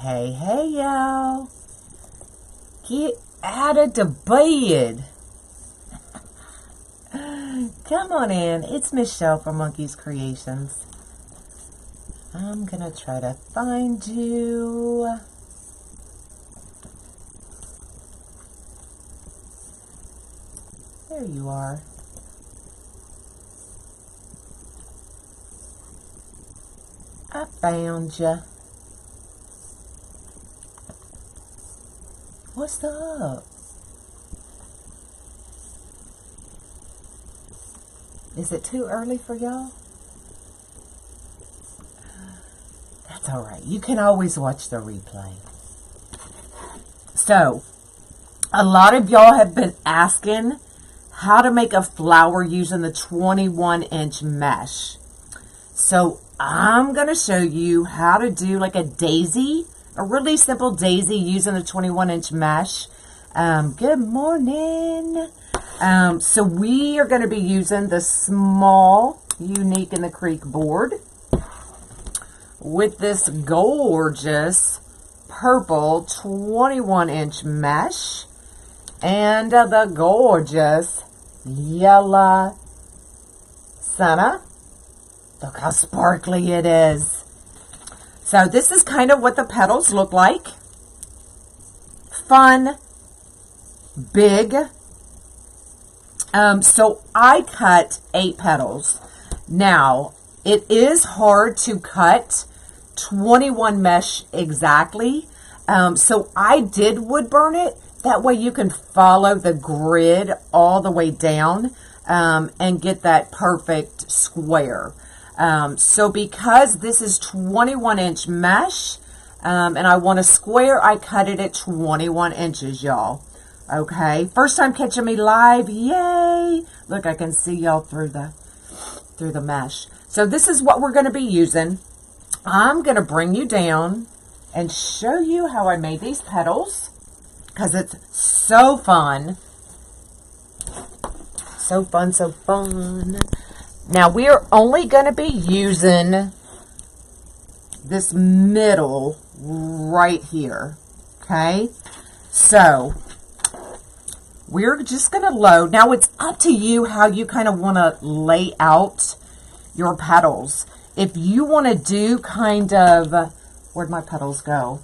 Hey, hey, y'all. Get out of the bed. Come on in. It's Michelle from Monkey's Creations. I'm going to try to find you. There you are. I found you. What's up? Is it too early for y'all? That's all right. You can always watch the replay. So, a lot of y'all have been asking how to make a flower using the 21-inch mesh. So, I'm going to show you how to do like a daisy, a really simple daisy using the 21-inch mesh. Good morning. So we are going to be using the small Unique in the Creek board with this gorgeous purple 21-inch mesh and the gorgeous yellow sienna. Look how sparkly it is. So this is kind of what the petals look like. Fun, big. So I cut 8 petals. Now, it is hard to cut 21 mesh exactly. So I did wood burn it. That way you can follow the grid all the way down and get that perfect square. So because this is 21-inch mesh, and I want a square, I cut it at 21 inches, y'all. Okay, first time catching me live, yay! Look, I can see y'all through the mesh. So this is what we're going to be using. I'm going to bring you down and show you how I made these petals, because it's so fun. So fun, so fun. Now, we are only going to be using this middle right here, okay? So, we're just going to load. Now, it's up to you how you kind of want to lay out your petals. If you want to do kind of, where'd my petals go?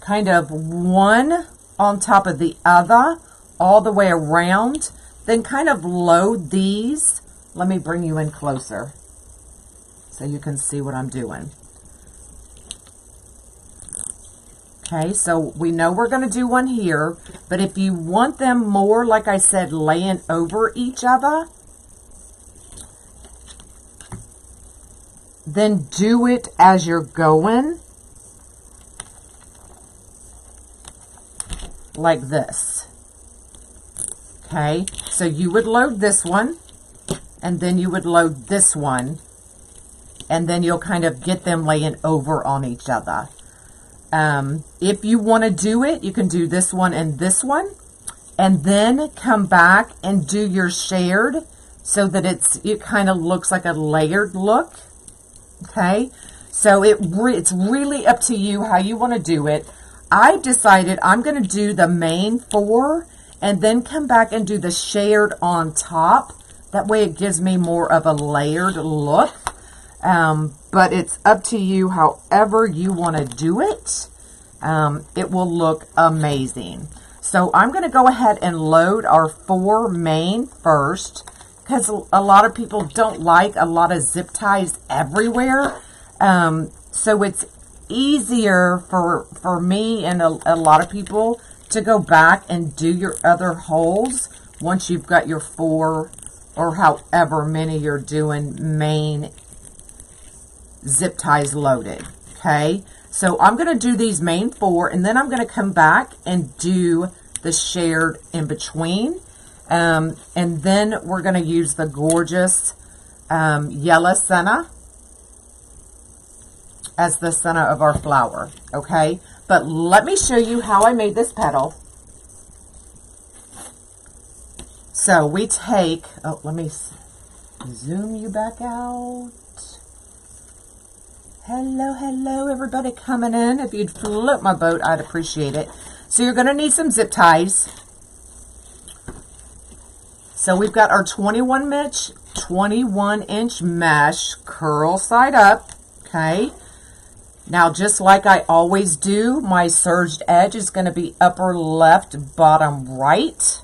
Kind of one on top of the other, all the way around, then kind of load these. Let me bring you in closer so you can see what I'm doing. Okay, so we know we're going to do one here, but if you want them more, like I said, laying over each other, then do it as you're going, like this. Okay, so you would load this one, and then you would load this one, and then you'll kind of get them laying over on each other. If you want to do it, you can do this one, and then come back and do your shared so that it kind of looks like a layered look. Okay, so it's really up to you how you want to do it. I've decided I'm going to do the main 4 and then come back and do the shared on top. That way it gives me more of a layered look. But it's up to you however you want to do it. It will look amazing. So I'm going to go ahead and load our 4 main first, because a lot of people don't like a lot of zip ties everywhere. So it's easier for me and a lot of people to go back and do your other holes once you've got your 4 or however many you're doing main zip ties loaded. Okay, so I'm going to do these main 4, and then I'm going to come back and do the shared in between, and then we're going to use the gorgeous yellow sienna as the center of our flower. Okay, but let me show you how I made this petal. So we take, oh, let me zoom you back out. Hello, hello, everybody coming in. If you'd float my boat, I'd appreciate it. So you're going to need some zip ties. So we've got our 21 inch mesh, curl side up, okay? Now, just like I always do, my serged edge is going to be upper left, bottom right.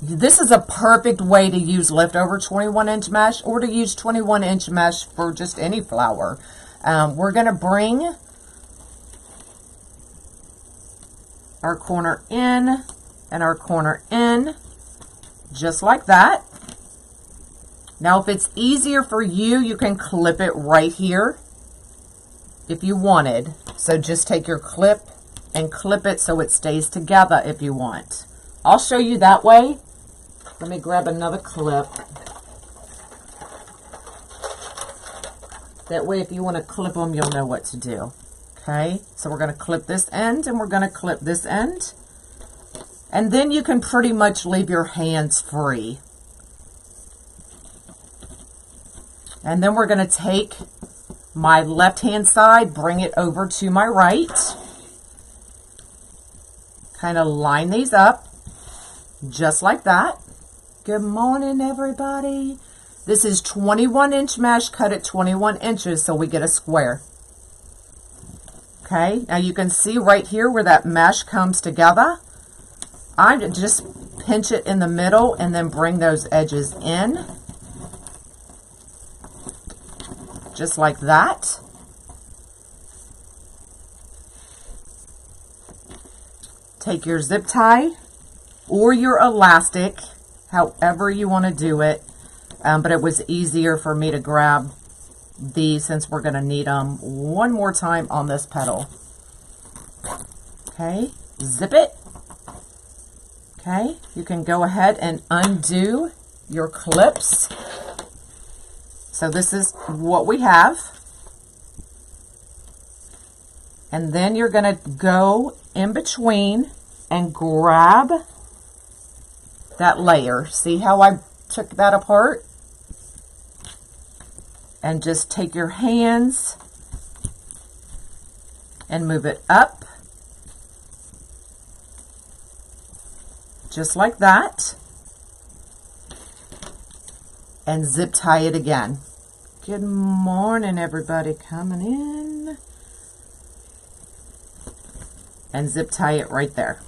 This is a perfect way to use leftover 21 inch mesh or to use 21 inch mesh for just any flower. We're going to bring our corner in and our corner in, just like that. Now, if it's easier for you, you can clip it right here if you wanted. So just take your clip and clip it so it stays together if you want. I'll show you that way. Let me grab another clip. That way, if you want to clip them, you'll know what to do. Okay, so we're going to clip this end and we're going to clip this end. And then you can pretty much leave your hands free. And then we're going to take my left-hand side, bring it over to my right. Kind of line these up, just like that. Good morning, everybody. This is 21 inch mesh cut at 21 inches, so we get a square. Okay, now you can see right here where that mesh comes together. I just pinch it in the middle and then bring those edges in. Just like that. Take your zip tie or your elastic, however you want to do it. But it was easier for me to grab these since we're going to need them one more time on this petal. Okay, zip it. Okay, you can go ahead and undo your clips. So this is what we have. And then you're going to go in between and grab that layer. See how I took that apart? And just take your hands and move it up. Just like that. And zip tie it again. Good morning, everybody coming in. And zip tie it right there.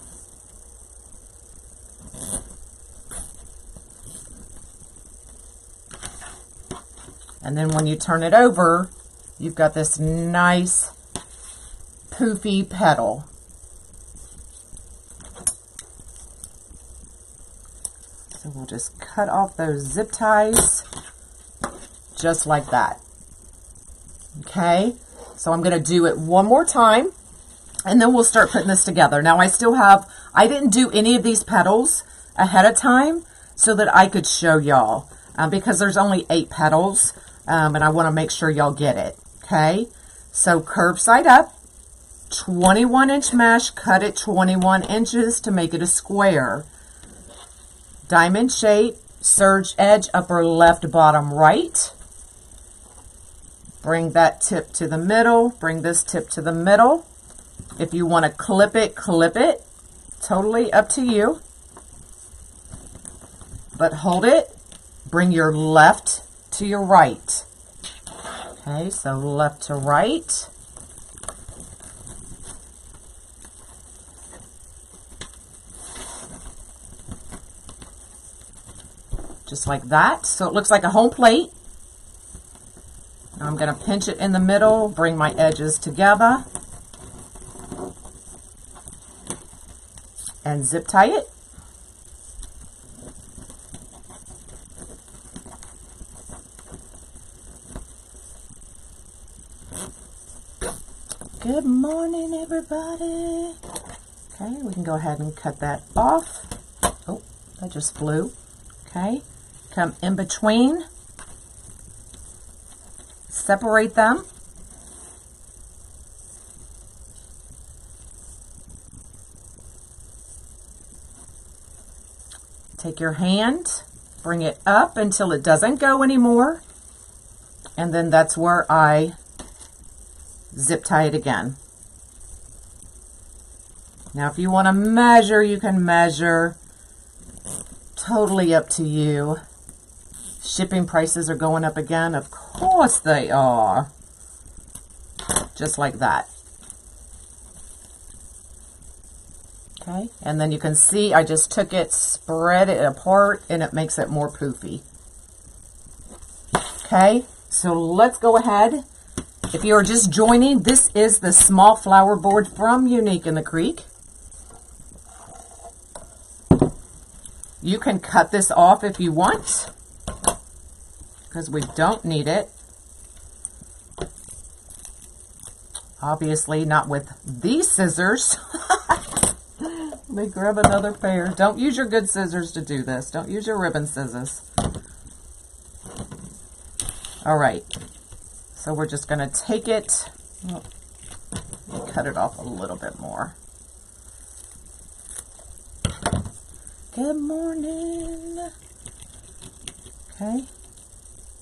And then when you turn it over, you've got this nice poofy petal. So we'll just cut off those zip ties just like that. Okay, so I'm going to do it one more time and then we'll start putting this together. Now I didn't do any of these petals ahead of time so that I could show y'all because there's only 8 petals. And I want to make sure y'all get it. Okay, so curve side up, 21 inch mesh, cut it 21 inches to make it a square. Diamond shape, serge edge, upper left, bottom right. Bring that tip to the middle. Bring this tip to the middle. If you want to clip it, clip it. Totally up to you. But hold it. Bring your left to your right. Okay, so left to right. Just like that. So it looks like a home plate. Now I'm going to pinch it in the middle, bring my edges together, and zip tie it. Good morning, everybody. Okay, we can go ahead and cut that off. Oh, that just flew. Okay, come in between. Separate them. Take your hand, bring it up until it doesn't go anymore. And then that's where I zip tie it again. Now, if you want to measure, you can measure. Totally up to you. Shipping prices are going up again. Of course they are. Just like that. Okay, and then you can see I just took it, spread it apart, and it makes it more poofy. Okay, so let's go ahead. If you're just joining, this is the small flower board from Unique in the Creek. You can cut this off if you want, because we don't need it. Obviously not with these scissors. Let me grab another pair. Don't use your good scissors to do this. Don't use your ribbon scissors. All right. So we're just going to take it. Oh, let me cut it off a little bit more. Good morning. Okay.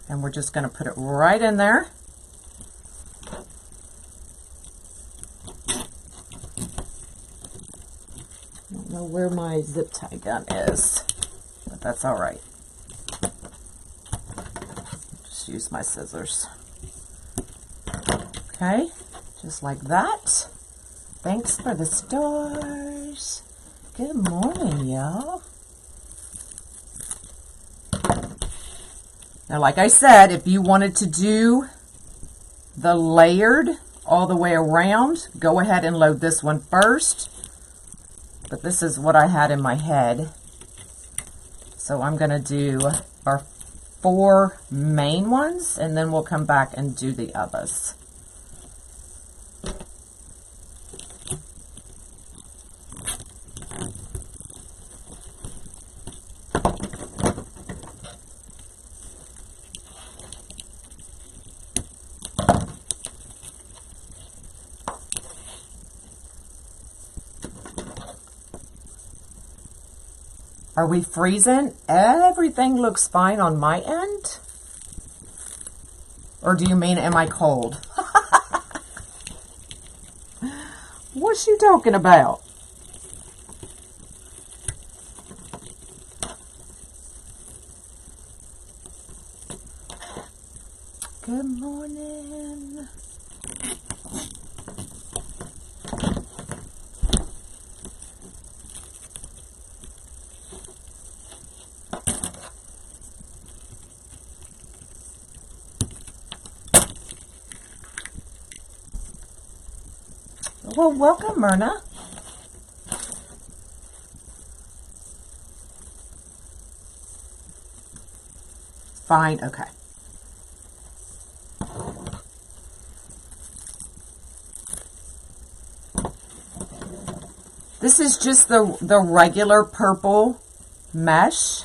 And we're just going to put it right in there. I don't know where my zip tie gun is, but that's all right. Just use my scissors. Okay, just like that. Thanks for the stars. Good morning, y'all. Now, like I said, if you wanted to do the layered all the way around, go ahead and load this one first. But this is what I had in my head. So I'm going to do our 4 main ones, and then we'll come back and do the others. Are we freezing? Everything looks fine on my end. Or do you mean, am I cold? What's you talking about? Good morning. Well, welcome, Myrna. Fine, okay. This is just the regular purple mesh.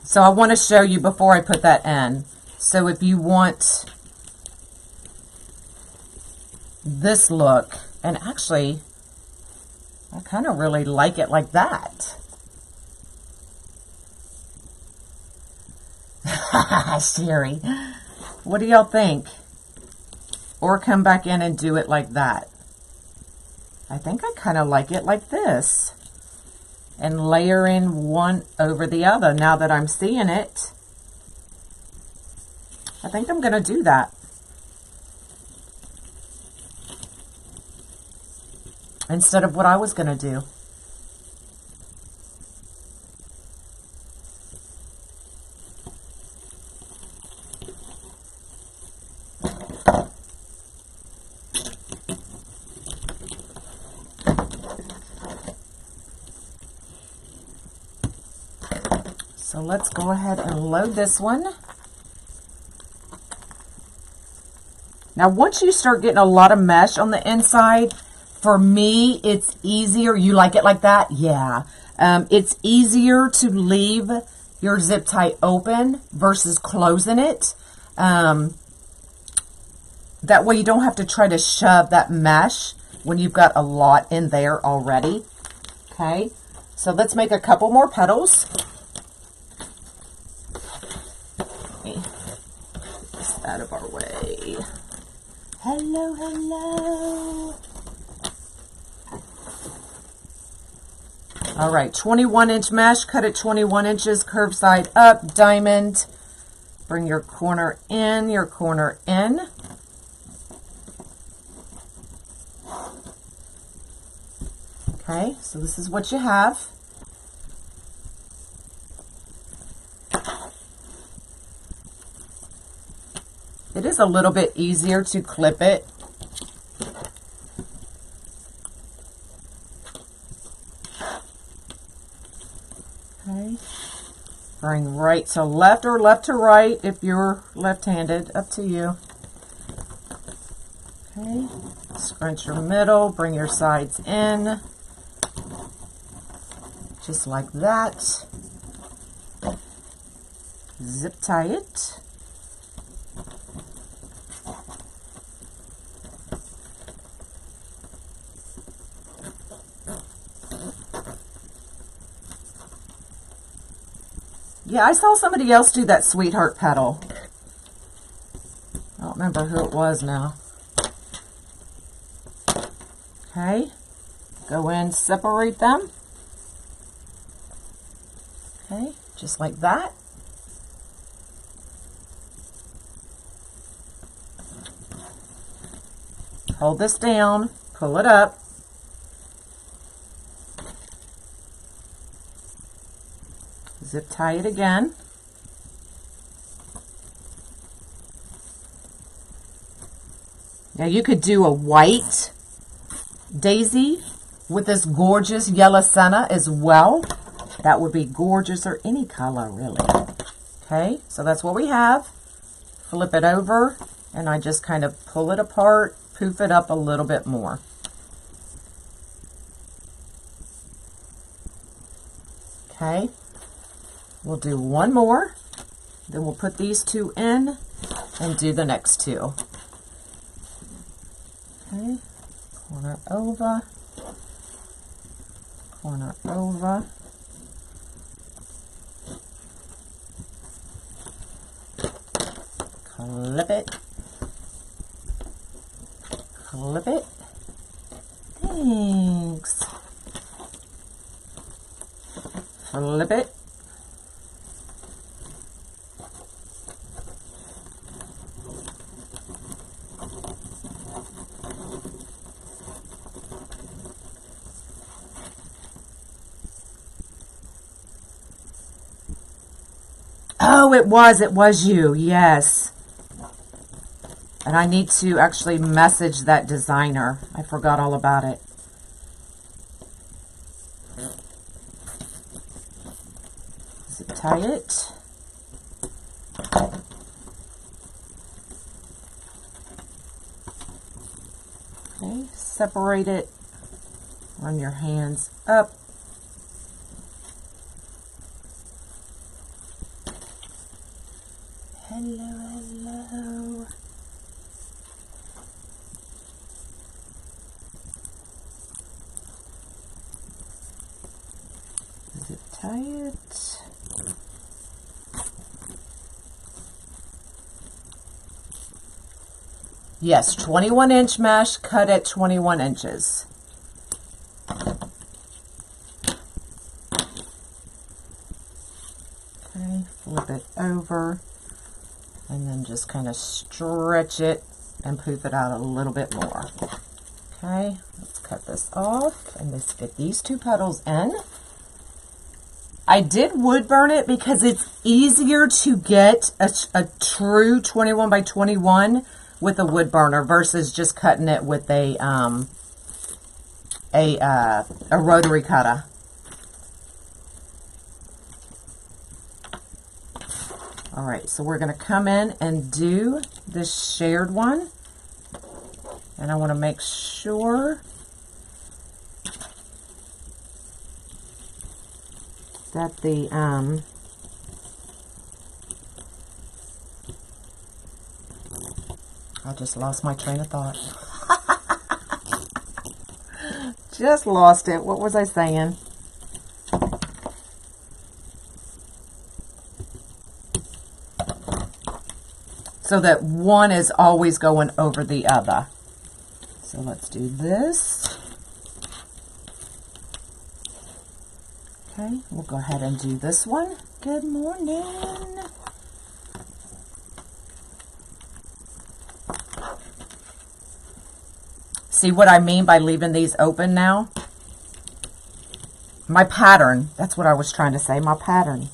So I want to show you before I put that in. So if you want this look, and actually, I kind of really like it like that. Sherry, what do y'all think? Or come back in and do it like that. I think I kind of like it like this. And layer in one over the other. Now that I'm seeing it, I think I'm going to do that. Instead of what I was going to do. So let's go ahead and load this one. Now, once you start getting a lot of mesh on the inside, for me, it's easier. You like it like that? Yeah. It's easier to leave your zip tie open versus closing it. That way you don't have to try to shove that mesh when you've got a lot in there already. Okay. So let's make a couple more petals. me get this out of our way. Hello, hello. All right, 21-inch mesh, cut it 21 inches, curve side up, diamond. Bring your corner in, your corner in. Okay, so this is what you have. It is a little bit easier to clip it. Okay, bring right to left or left to right if you're left-handed, up to you. Okay, scrunch your middle, bring your sides in, just like that. Zip tie it. Yeah, I saw somebody else do that sweetheart petal. I don't remember who it was now. Okay, go in, separate them. Okay, just like that. Hold this down, pull it up. Zip tie it again. Now you could do a white daisy with this gorgeous yellow senna as well. That would be gorgeous, or any color really. Okay, so that's what we have. Flip it over and I just kind of pull it apart, poof it up a little bit more. Okay, we'll do one more, then we'll put these two in and do the next two. Okay, corner over, corner over. Clip it, clip it. Thanks. Flip it. Oh, it was you, yes. And I need to actually message that designer. I forgot all about it. Zip tie it. Okay, separate it. Run your hands up. Hello, hello. Zip tie it. Yes, 21-inch mesh, cut at 21 inches. Okay, flip it over. And then just kind of stretch it and poof it out a little bit more. Okay, let's cut this off and let's get these two petals in. I did wood burn it because it's easier to get a true 21 by 21 with a wood burner versus just cutting it with a rotary cutter. All right, so we're going to come in and do this shared one. And I want to make sure that the I just lost my train of thought. Just lost it. What was I saying? so that one is always going over the other. So let's do this. Okay, we'll go ahead and do this one. Good morning. See what I mean by leaving these open now? My pattern, that's what I was trying to say, my pattern.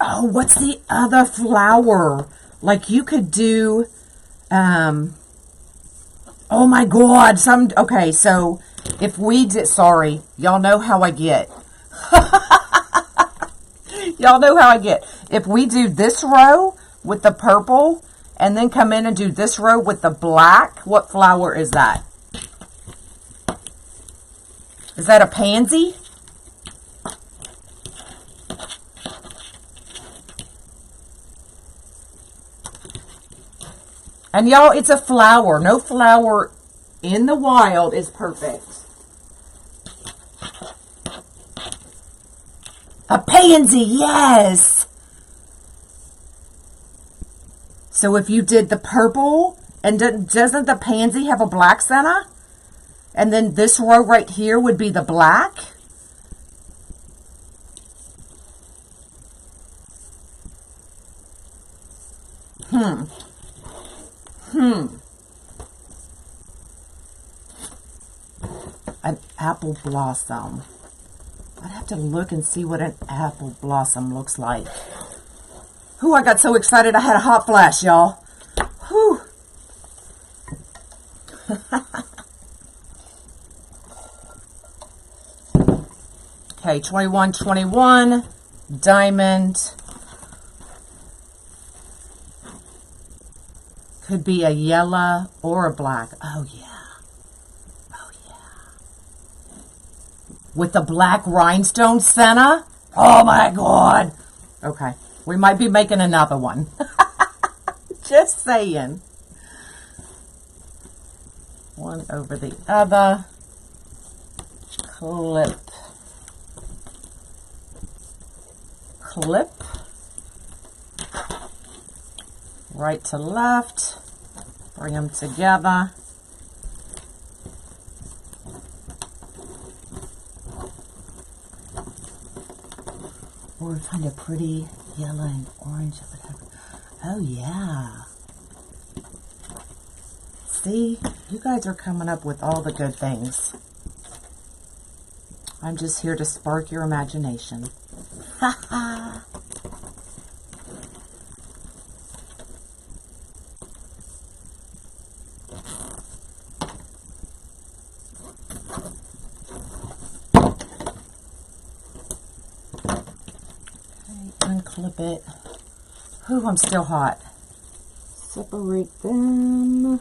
Oh, what's the other flower? Like you could do, oh my God, okay, so if we did, sorry, y'all know how I get. Y'all know how I get. If we do this row with the purple and then come in and do this row with the black, what flower is that? Is that a pansy? And y'all, it's a flower. No flower in the wild is perfect. A pansy, yes. So if you did the purple, and doesn't the pansy have a black center? And then this row right here would be the black. An apple blossom. I'd have to look and see what an apple blossom looks like. Whew, I got so excited I had a hot flash, y'all. Whew. Okay, 2121, diamond. Could be a yellow or a black. Oh, yeah. Oh, yeah. With the black rhinestone center. Oh, my God. Okay. We might be making another one. Just saying. One over the other. Clip. Clip. Right to left. Bring them together. Or find a pretty yellow and orange or whatever. Oh, yeah. See, you guys are coming up with all the good things. I'm just here to spark your imagination. Ha ha. Unclip it. Ooh, I'm still hot. Separate them.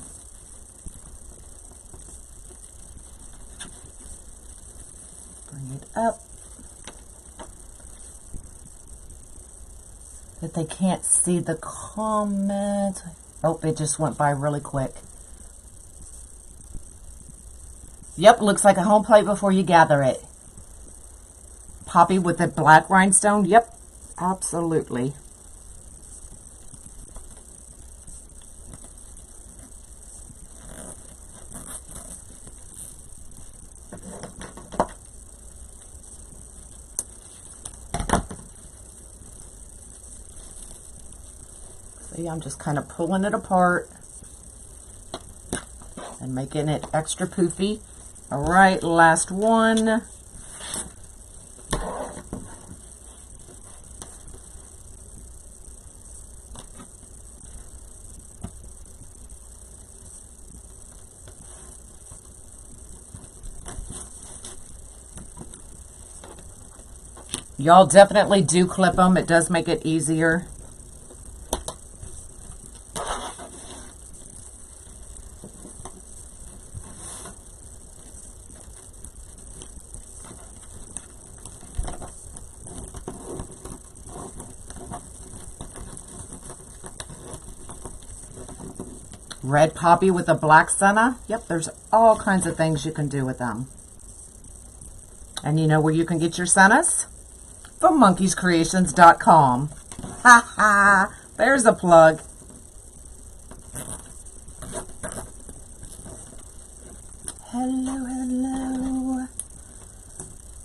Bring it up. If they can't see the comment. Oh, it just went by really quick. Yep, looks like a home plate before you gather it. Poppy with the black rhinestone. Yep. Absolutely. See, I'm just kind of pulling it apart and making it extra poofy. All right, last one. Y'all definitely do clip them. It does make it easier. Red poppy with a black senna. Yep, there's all kinds of things you can do with them. And you know where you can get your sennas? From monkeyscreations.com. Ha ha! There's a plug. Hello, hello.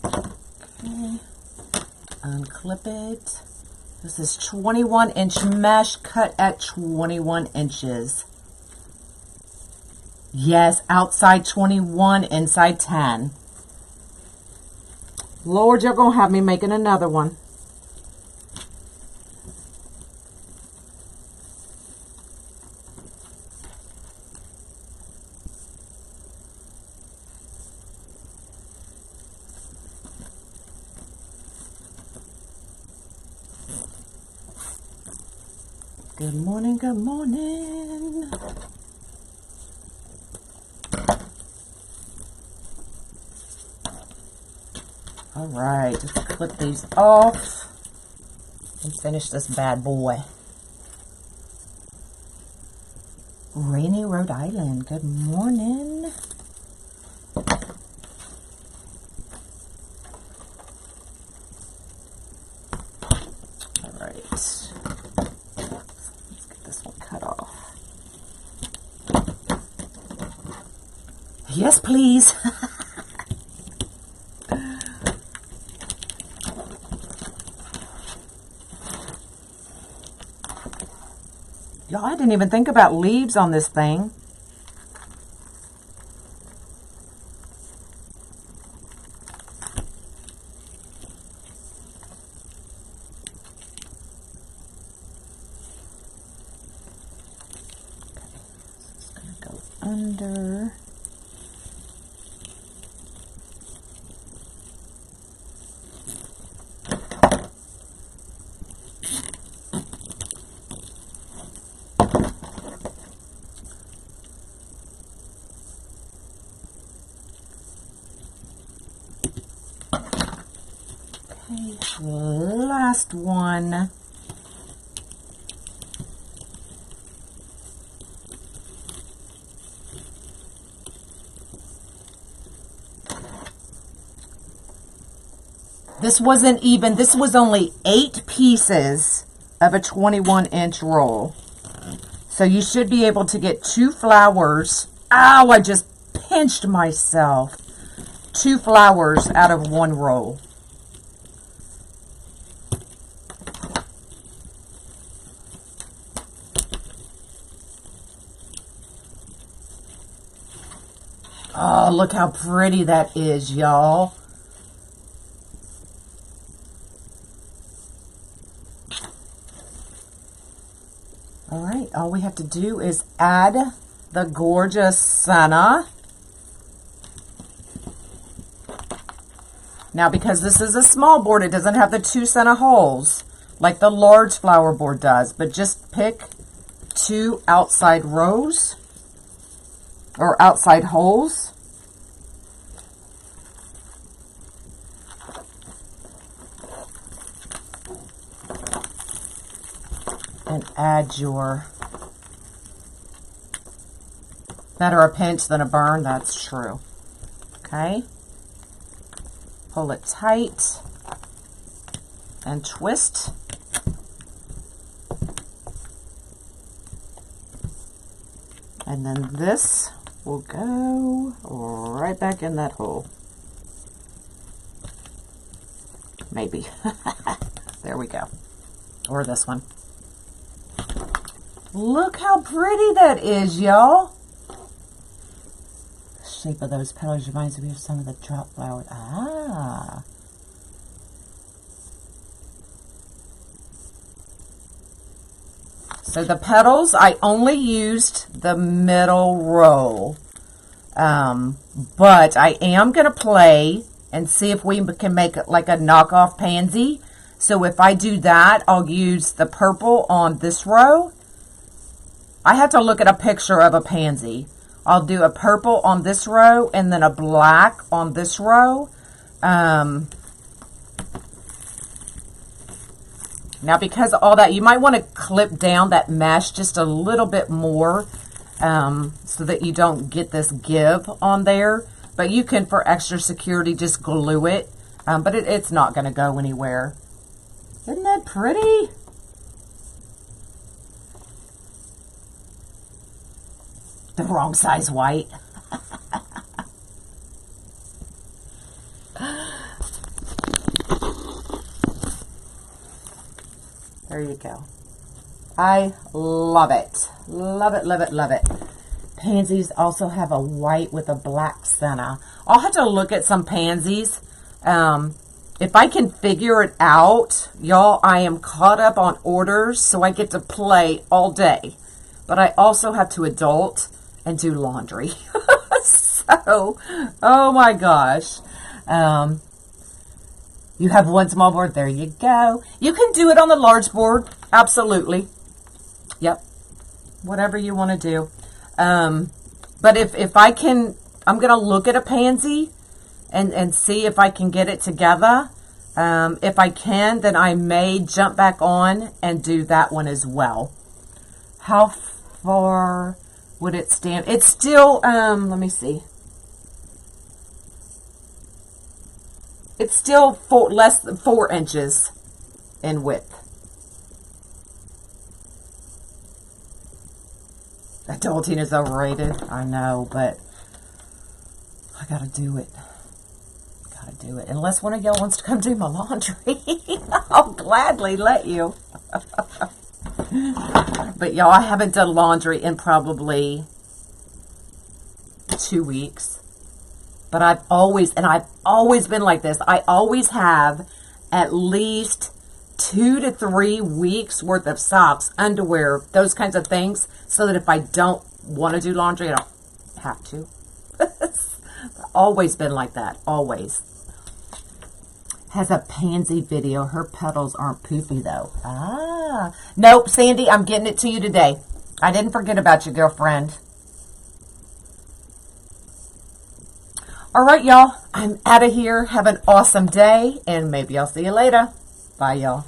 Okay. Unclip it. This is 21-inch mesh cut at 21 inches. Yes, outside 21, inside 10. Lord, you're going to have me making another one. Good morning, good morning. All right, just clip these off and finish this bad boy. Rainy Rhode Island, good morning. All right, let's get this one cut off. Yes, please. Y'all, I didn't even think about leaves on this thing. Okay, so it's going to go under. Last one. This wasn't even, this was only 8 pieces of a 21-inch roll. So you should be able to get 2 flowers. Ow, I just pinched myself. 2 flowers out of 1 roll. Oh, look how pretty that is, y'all. All right, all we have to do is add the gorgeous senna. Now, because this is a small board, it doesn't have the 2 senna holes like the large flower board does, but just pick 2 outside rows or outside holes. And add your, better a pinch than a burn, that's true. Okay. Pull it tight and twist. And then this will go right back in that hole. Maybe. There we go. Or this one. Look how pretty that is, y'all. The shape of those petals reminds me of some of the drop flowers. Ah. So the petals, I only used the middle row. But I am going to play and see if we can make it like a knockoff pansy. So if I do that, I'll use the purple on this row. I have to look at a picture of a pansy. I'll do a purple on this row and then a black on this row. Now, because of all that, you might want to clip down that mesh just a little bit more so that you don't get this give on there. But you can, for extra security, just glue it. But it's not going to go anywhere. Isn't that pretty? The wrong size white. There you go. I love it. Love it, love it, love it. Pansies also have a white with a black center. I'll have to look at some pansies. If I can figure it out, y'all, I am caught up on orders, so I get to play all day. But I also have to adult and do laundry. So, oh my gosh. You have one small board. There you go. You can do it on the large board. Absolutely. Yep. Whatever you want to do. But if I can, I'm going to look at a pansy and see if I can get it together. If I can, then I may jump back on and do that one as well. How far would it stand? It's still, let me see. It's still less than 4 inches in width. Adulting is overrated. I know, but I gotta do it. Gotta do it. Unless one of y'all wants to come do my laundry. I'll gladly let you. But y'all, I haven't done laundry in probably 2 weeks. But I've always been like this. I always have at least 2 to 3 weeks worth of socks, underwear, those kinds of things, so that if I don't want to do laundry, I don't have to. Always been like that. Always. Has a pansy video. Her petals aren't poofy, though. Ah. Nope, Sandy, I'm getting it to you today. I didn't forget about you, girlfriend. All right, y'all. I'm out of here. Have an awesome day, and maybe I'll see you later. Bye, y'all.